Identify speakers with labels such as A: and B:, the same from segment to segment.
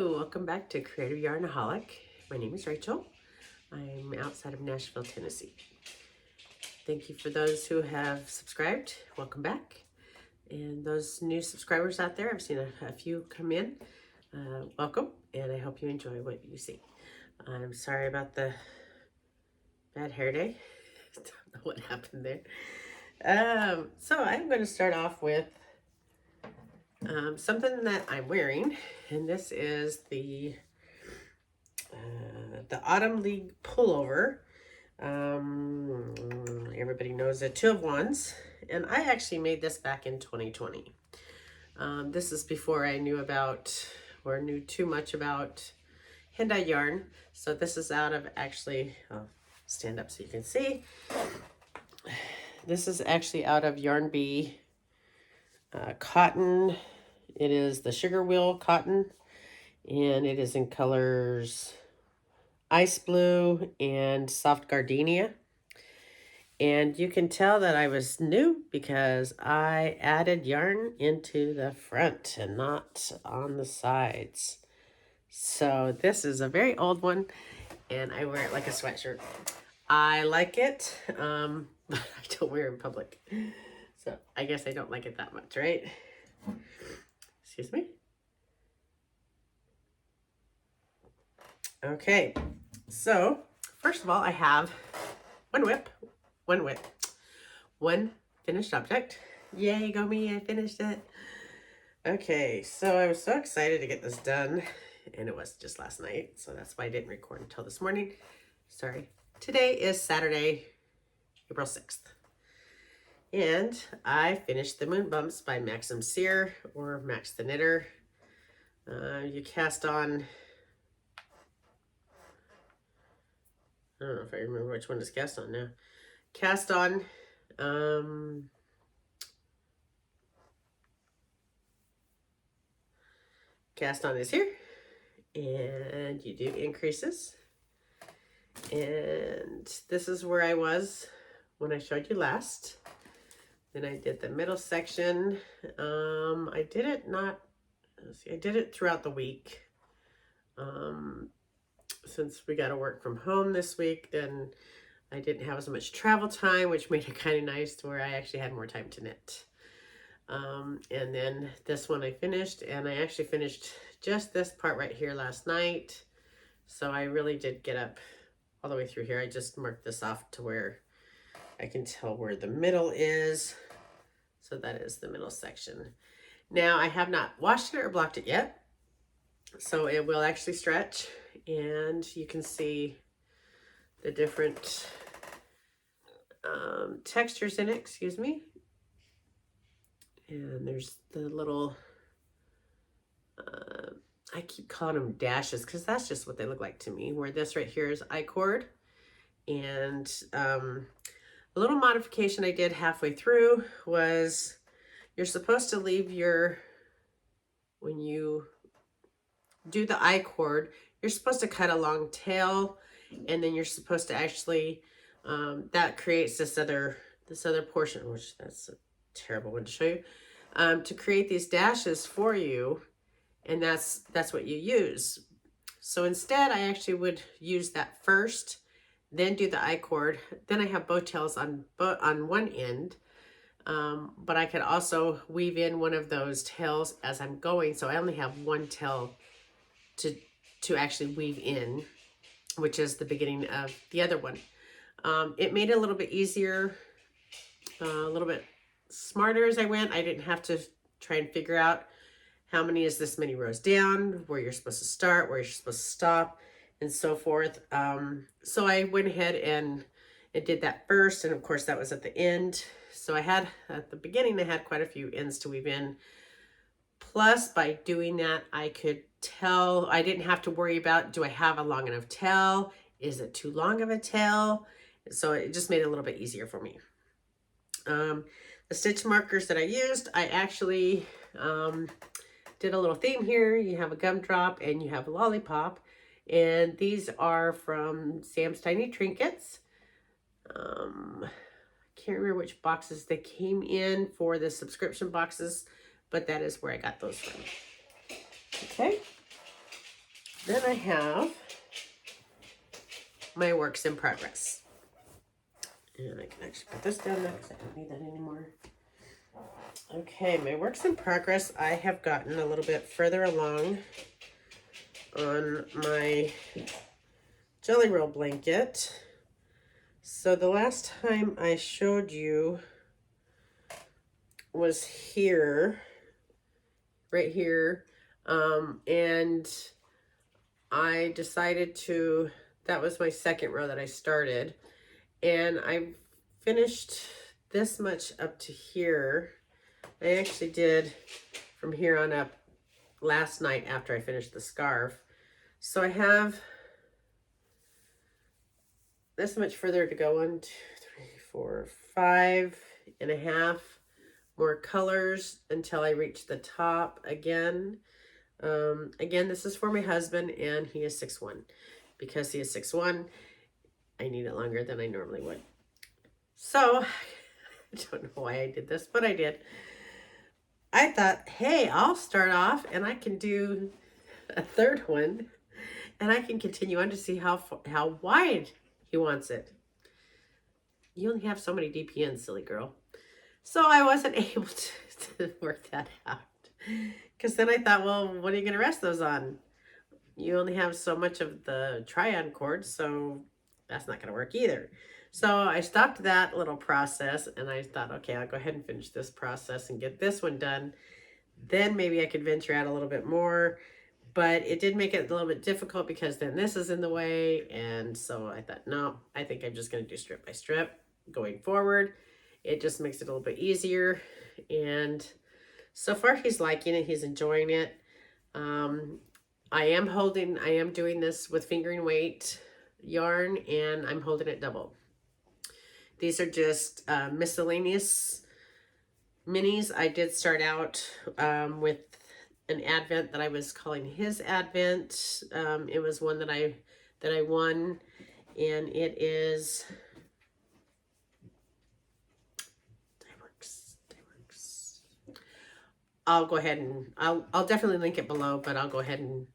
A: Hello, welcome back to Creative Yarnaholic. My name is Rachel. I'm outside of Nashville, Tennessee. Thank you for those who have subscribed. Welcome back. And those new subscribers out there, I've seen a few come in. Welcome, and I hope you enjoy what you see. I'm sorry about the bad hair day. Don't know what happened there. So I'm going to start off with something that I'm wearing, and this is the Autumn League pullover. Everybody knows the 2 of 1s, and I actually made this back in 2020. This is before I knew about or knew too much about hand-dyed yarn. So this is out of actually, I'll stand up so you can see. This is actually out of Yarn Bee cotton. It is the Sugar Wheel cotton, and it is in colors Ice Blue and Soft Gardenia. And you can tell that I was new because I added yarn into the front and not on the sides. So this is a very old one, and I wear it like a sweatshirt. I like it, but I don't wear it in public. So I guess I don't like it that much, right? Excuse me. Okay, so first of all, I have one finished object. Yay, go me, I finished it. Okay, so I was so excited to get this done, and it was just last night, so that's why I didn't record until this morning. Sorry. Today is Saturday, April 6th. And I finished the Moonbumps by Maxim Cyr, or Max the Knitter. You cast on, I don't know if I remember which one is cast on now. Cast on, cast on is here, and you do increases. And this is where I was when I showed you last. Then I did the middle section. I did it throughout the week. Since we got to work from home this week, then I didn't have as much travel time, which made it kind of nice to where I actually had more time to knit. And then this one I finished, and I actually finished just this part right here last night. So I really did get up all the way through here. I just marked this off to where I can tell where the middle is. So that is the middle section. Now I have not washed it or blocked it yet, so it will actually stretch, and you can see the different textures in it, excuse me. And there's the little, I keep calling them dashes because that's just what they look like to me, where this right here is I-cord. And a little modification I did halfway through was you're supposed to leave when you do the I-cord, you're supposed to cut a long tail, and then you're supposed to actually, that creates this other portion, which that's a terrible one to show you, to create these dashes for you, and that's what you use. So instead, I actually would use that first, then do the I-cord. Then I have bow tails on one end, but I could also weave in one of those tails as I'm going. So I only have one tail to actually weave in, which is the beginning of the other one. It made it a little bit easier, a little bit smarter as I went. I didn't have to try and figure out how many is this many rows down, where you're supposed to start, where you're supposed to stop, and so forth. So I went ahead and did that first, and of course that was at the end. So I had, at the beginning, I had quite a few ends to weave in. Plus, by doing that, I could tell, I didn't have to worry about, do I have a long enough tail? Is it too long of a tail? So it just made it a little bit easier for me. The stitch markers that I used, I actually did a little theme here. You have a gumdrop and you have a lollipop. And these are from Sam's Tiny Trinkets. I can't remember which boxes they came in for the subscription boxes, but that is where I got those from. Okay. Then I have my works in progress. And I can actually put this down there because I don't need that anymore. Okay, my works in progress, I have gotten a little bit further along on my jelly roll blanket. So the last time I showed you was here, right here, and I decided to, that was my second row that I started, and I finished this much up to here. I actually did from here on up last night after I finished the scarf. So I have this much further to go. 1, 2, 3, 4, 5.5 more colors until I reach the top again. Again, this is for my husband, and he is 6'1". Because he is 6'1", I need it longer than I normally would. So, I don't know why I did this, but I did. I thought, hey, I'll start off and I can do a third one, and I can continue on to see how wide he wants it. You only have so many DPNs, silly girl. So I wasn't able to work that out. Because then I thought, well, what are you going to rest those on? You only have so much of the try-on cord, so that's not going to work either. So I stopped that little process, and I thought, okay, I'll go ahead and finish this process and get this one done. Then maybe I could venture out a little bit more. But it did make it a little bit difficult because then this is in the way. And so I thought, no, I think I'm just going to do strip by strip going forward. It just makes it a little bit easier. And so far he's liking it. He's enjoying it. I am doing this with fingering weight yarn, and I'm holding it double. These are just miscellaneous minis. I did start out with an advent that I was calling his advent. It was one that I won, and it is Fiberworx. I'll go ahead and I'll definitely link it below, but I'll go ahead and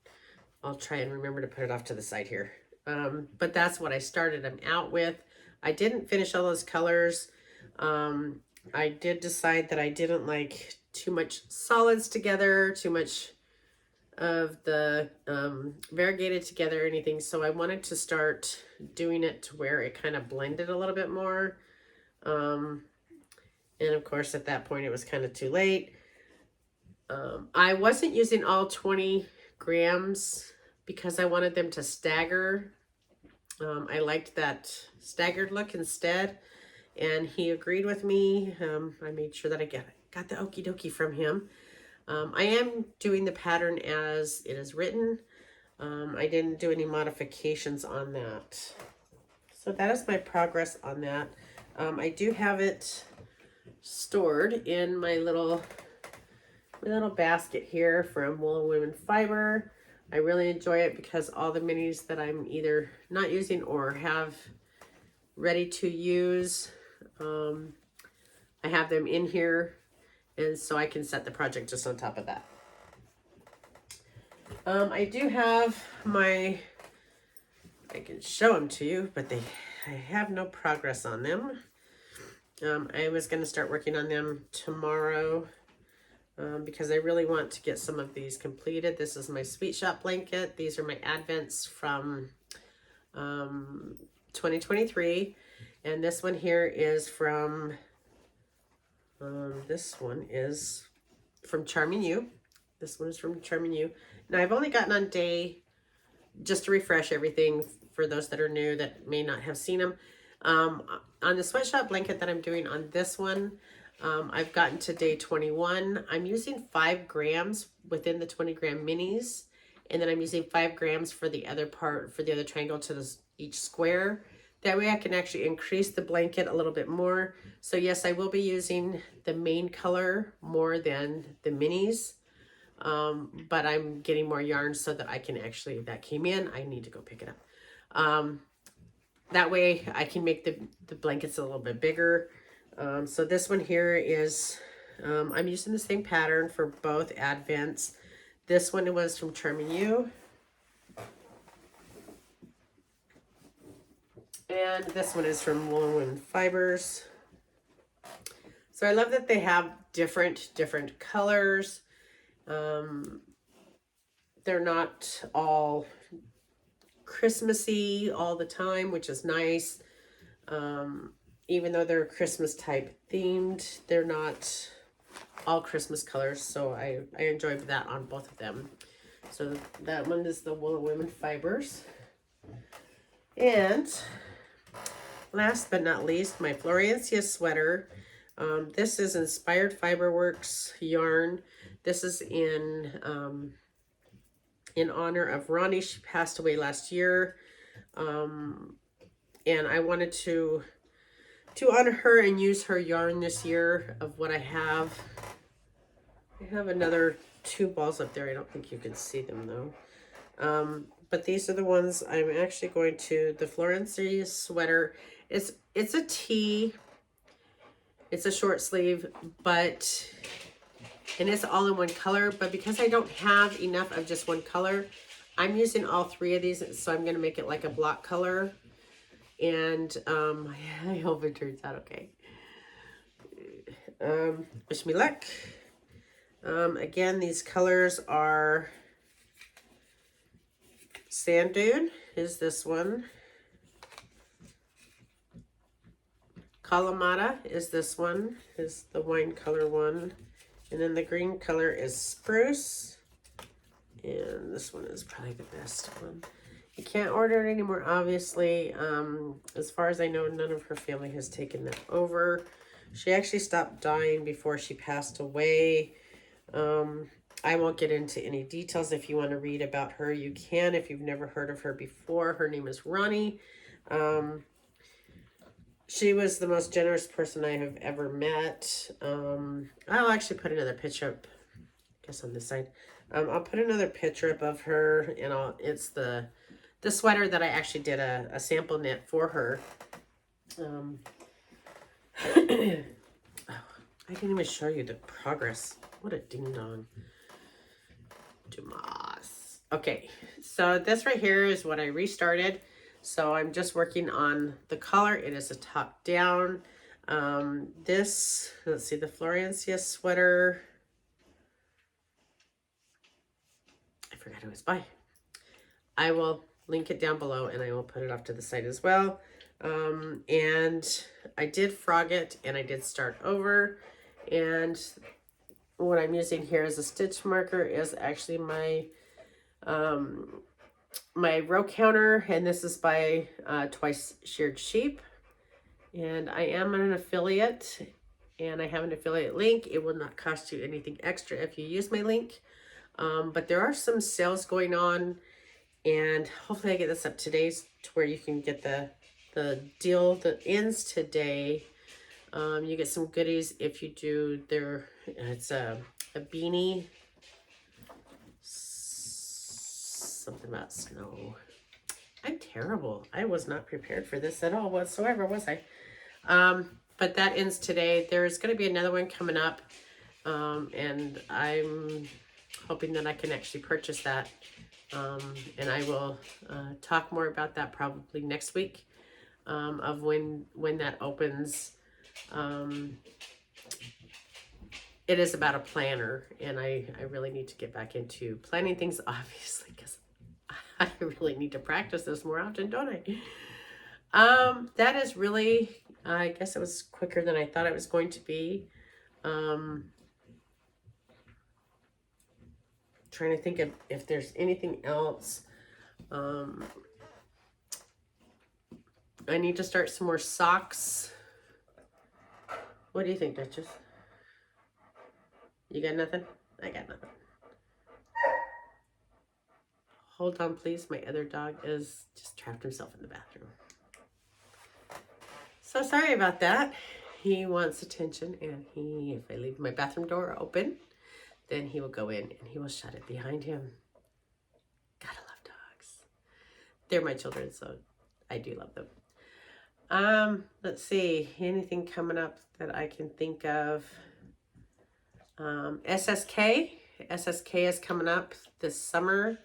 A: I'll try and remember to put it off to the side here. But that's what I started them out with. I didn't finish all those colors. I did decide that I didn't like too much solids together, too much of the variegated together or anything. So I wanted to start doing it to where it kind of blended a little bit more. And of course, at that point, it was kind of too late. I wasn't using all 20 grams because I wanted them to stagger. I liked that staggered look instead, and he agreed with me. I made sure that I got the okie dokie from him. I am doing the pattern as it is written. I didn't do any modifications on that. So that is my progress on that. I do have it stored in my little basket here from Woolen Women Fiber. I really enjoy it because all the minis that I'm either not using or have ready to use, I have them in here, and so I can set the project just on top of that. I do have I can show them to you, but I have no progress on them. I was going to start working on them tomorrow. Because I really want to get some of these completed. This is my Sweet Shop blanket. These are my advents from 2023. And this one here is from, Charming You. This one is from Charming You. Now I've only gotten on day, just to refresh everything for those that are new that may not have seen them. On the Sweatshop blanket that I'm doing on this one, I've gotten to day 21. I'm using 5 grams within the 20 gram minis. And then I'm using 5 grams for the other part, for the other triangle to each square. That way I can actually increase the blanket a little bit more. So yes, I will be using the main color more than the minis. But I'm getting more yarn so that I can actually, that came in, I need to go pick it up. That way I can make the blankets a little bit bigger. So this one here is, I'm using the same pattern for both advents. This one was from Charming You. And this one is from Woolen Fibers. So I love that they have different colors. They're not all Christmassy all the time, which is nice. Even though they're Christmas type themed, they're not all Christmas colors. So I enjoyed that on both of them. So that one is the Woolen Fibers. And last but not least, my Florencia sweater. This is inspired Fiberworx yarn. This is in honor of Roni. She passed away last year. And I wanted to honor her and use her yarn this year of what I have. I have another 2 balls up there. I don't think you can see them though. But these are the ones I'm actually going to, the Florencia sweater. It's a tee. It's a short sleeve, but, and it's all in one color, but because I don't have enough of just one color, I'm using all 3 of these, so I'm going to make it like a block color. And I hope it turns out okay. Wish me luck. Again, these colors are Sand Dune is this one. Kalamata is this one, is the wine color one. And then the green color is Spruce. And this one is probably the best one. You can't order it anymore, obviously. As far as I know, none of her family has taken that over. She actually stopped dyeing before she passed away. I won't get into any details. If you want to read about her, you can. If you've never heard of her before, her name is Roni. She was the most generous person I have ever met. I'll actually put another picture up, I guess on this side. I'll put another picture up of her, and it's the sweater that I actually did a sample knit for her. Oh, I didn't even show you the progress. What a ding dong. Dumas. Okay, so this right here is what I restarted. So I'm just working on the collar. It is a top down. This, let's see, the Florencia sweater. I forgot who it was by. I will link it down below and I will put it off to the side as well. And I did frog it and I did start over. And what I'm using here as a stitch marker is actually my my row counter, and this is by Twice Sheared Sheep. And I am an affiliate, and I have an affiliate link. It will not cost you anything extra if you use my link. But there are some sales going on, and hopefully I get this up today to where you can get the deal that ends today. You get some goodies if you do it's a beanie. Something about snow. I'm terrible. I was not prepared for this at all whatsoever, was I? But that ends today. There's going to be another one coming up. And I'm hoping that I can actually purchase that. And I will talk more about that probably next week of when that opens. It is about a planner, and I really need to get back into planning things, obviously, because I really need to practice this more often, don't I? That is really, I guess it was quicker than I thought it was going to be. Trying to think of if there's anything else. I need to start some more socks. What do you think, Duchess? You got nothing? I got nothing. Hold on, please. My other dog is just trapped himself in the bathroom. So sorry about that. He wants attention, and if I leave my bathroom door open, then he will go in and he will shut it behind him. Gotta love dogs. They're my children, so I do love them. Let's see. Anything coming up that I can think of? SSK is coming up this summer.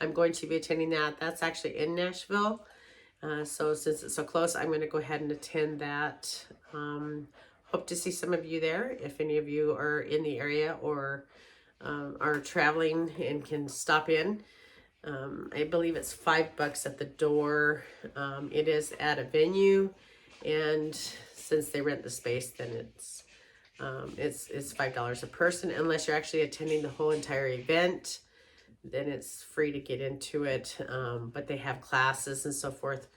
A: I'm going to be attending that. That's actually in Nashville. So since it's so close, I'm going to go ahead and attend that. Hope to see some of you there. If any of you are in the area or are traveling and can stop in. I believe it's $5 at the door. It is at a venue, and since they rent the space, then it's $5 a person. Unless you're actually attending the whole entire event, then it's free to get into it. But they have classes and so forth.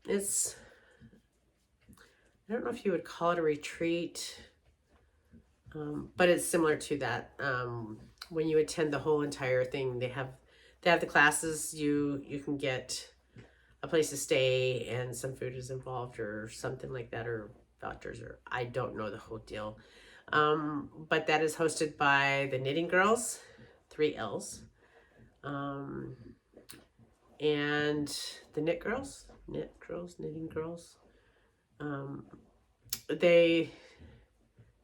A: It's, I don't know if you would call it a retreat, but it's similar to that. When you attend the whole entire thing, they have the classes. You can get a place to stay and some food is involved or something like that, or vouchers, or I don't know the whole deal. But that is hosted by the Knitting Girls, 3 L's, and the Knitting Girls.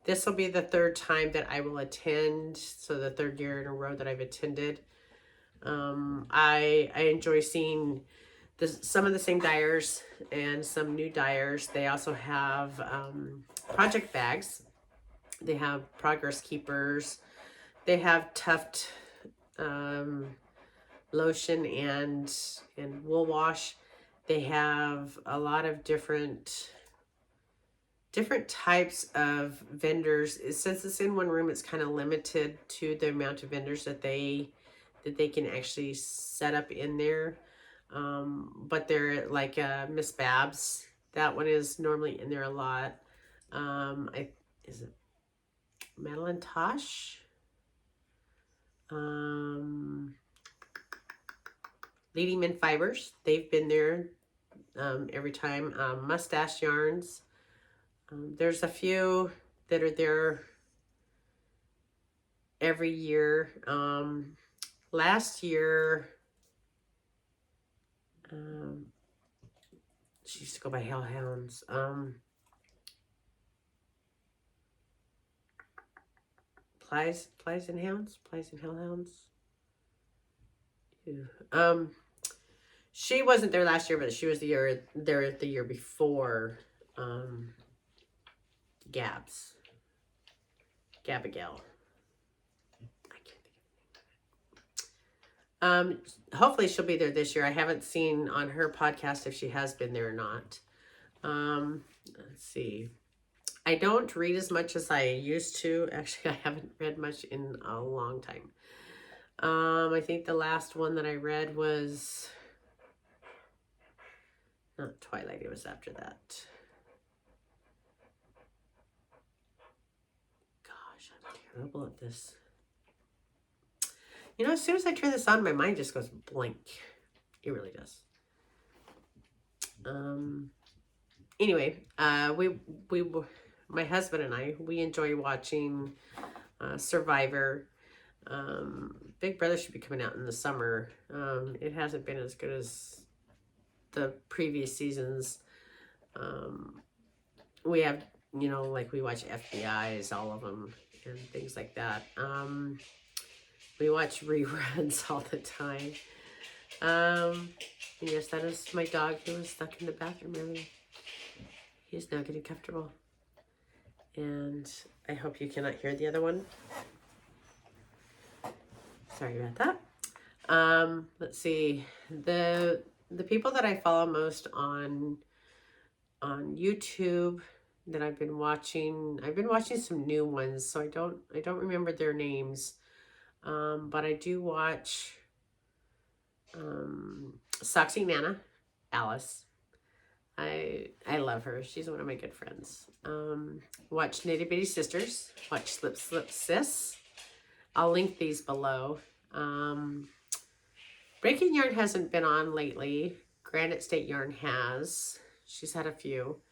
A: This will be the 3rd time that I will attend, so the 3rd year in a row that I've attended. I enjoy seeing some of the same dyers and some new dyers. They also have project bags. They have progress keepers. They have tuft lotion and wool wash. They have a lot of different types of vendors. Since it's in one room, it's kind of limited to the amount of vendors that they can actually set up in there. But they're like Miss Babs. That one is normally in there a lot. Is it Madeline Tosh? Leading Men Fibers. They've been there every time. Mustache Yarns. There's a few that are there every year. Last year, she used to go by Hellhounds. Plies and Hellhounds. She wasn't there last year, but she was there the year before. Gabigail. I can't think of it. Hopefully she'll be there this year. I haven't seen on her podcast if she has been there or not. Let's see. I don't read as much as I used to. Actually, I haven't read much in a long time. I think the last one that I read was not Twilight. It was after that. Gosh, I'm terrible at this. You know, as soon as I turn this on, my mind just goes blank. It really does. Anyway, my husband and I, we enjoy watching Survivor. Big Brother should be coming out in the summer. It hasn't been as good as the previous seasons. We have, you know, like we watch FBI's, all of them, and things like that. We watch reruns all the time. Yes, that is my dog who was stuck in the bathroom area. He's now getting comfortable. And I hope you cannot hear the other one. Sorry about that. Let's see. The people that I follow most on YouTube that I've been watching some new ones, so I don't remember their names. But I do watch Soxy Nana, Alice. I love her. She's one of my good friends. Watch Nitty Bitty Sisters. Watch Slip Sis. I'll link these below. Breaking Yarn hasn't been on lately. Granite State Yarn has. She's had a few.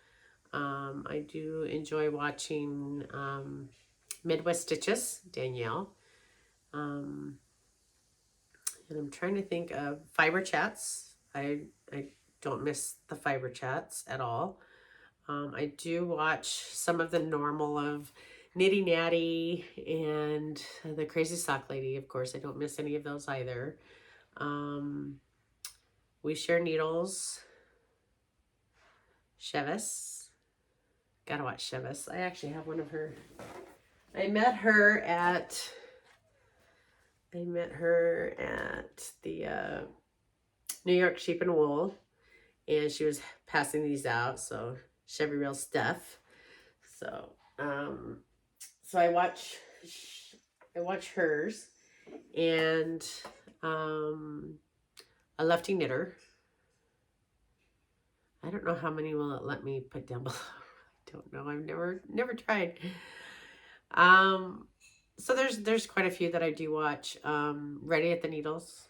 A: I do enjoy watching Midwest Stitches, Danielle. And I'm trying to think of FiberChats. I don't miss the FiberChats at all. I do watch some of the normal of Knitty Natty and the Crazy Sock Lady. Of course, I don't miss any of those either. We Share Needles. Chevis. Gotta watch Chevis. I actually have one of her. I met her at the New York Sheep and Wool, and she was passing these out. So Chevy Real stuff. So so I watch hers, and a Lefty Knitter. I don't know how many will it let me put down below. I don't know. I've never tried. So there's quite a few that I do watch. Ready at the Needles.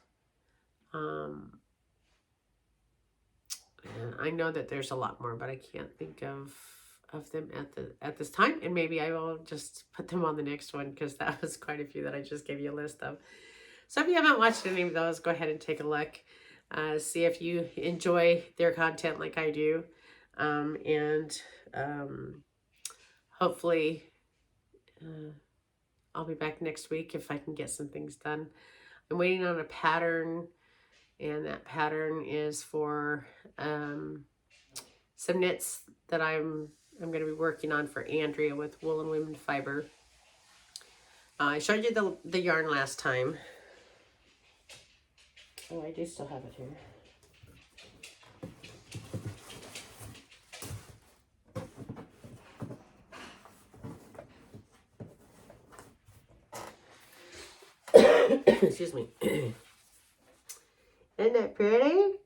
A: And I know that there's a lot more, but I can't think of them at this time. And maybe I will just put them on the next one, because that was quite a few that I just gave you a list of. So if you haven't watched any of those, go ahead and take a look. See if you enjoy their content like I do. And hopefully I'll be back next week if I can get some things done. I'm waiting on a pattern, and that pattern is for some knits that I'm going to be working on for Andrea with Woolen Women Fiber. I showed you the yarn last time. Oh, I do still have it here. Excuse me. Isn't that pretty?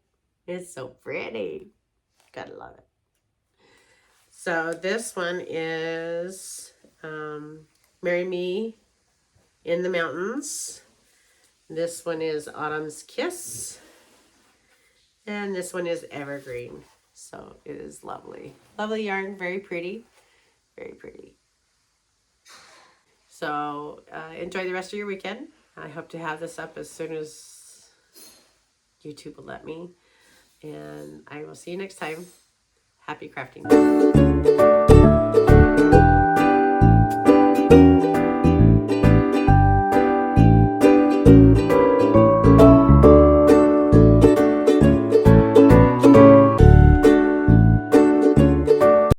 A: It's so pretty. Gotta love it. So this one is Marry Me in the Mountains. This one is Autumn's Kiss. And this one is Evergreen. So it is lovely. Lovely yarn, very pretty. Very pretty. So enjoy the rest of your weekend. I hope to have this up as soon as YouTube will let me. And I will see you next time. Happy crafting.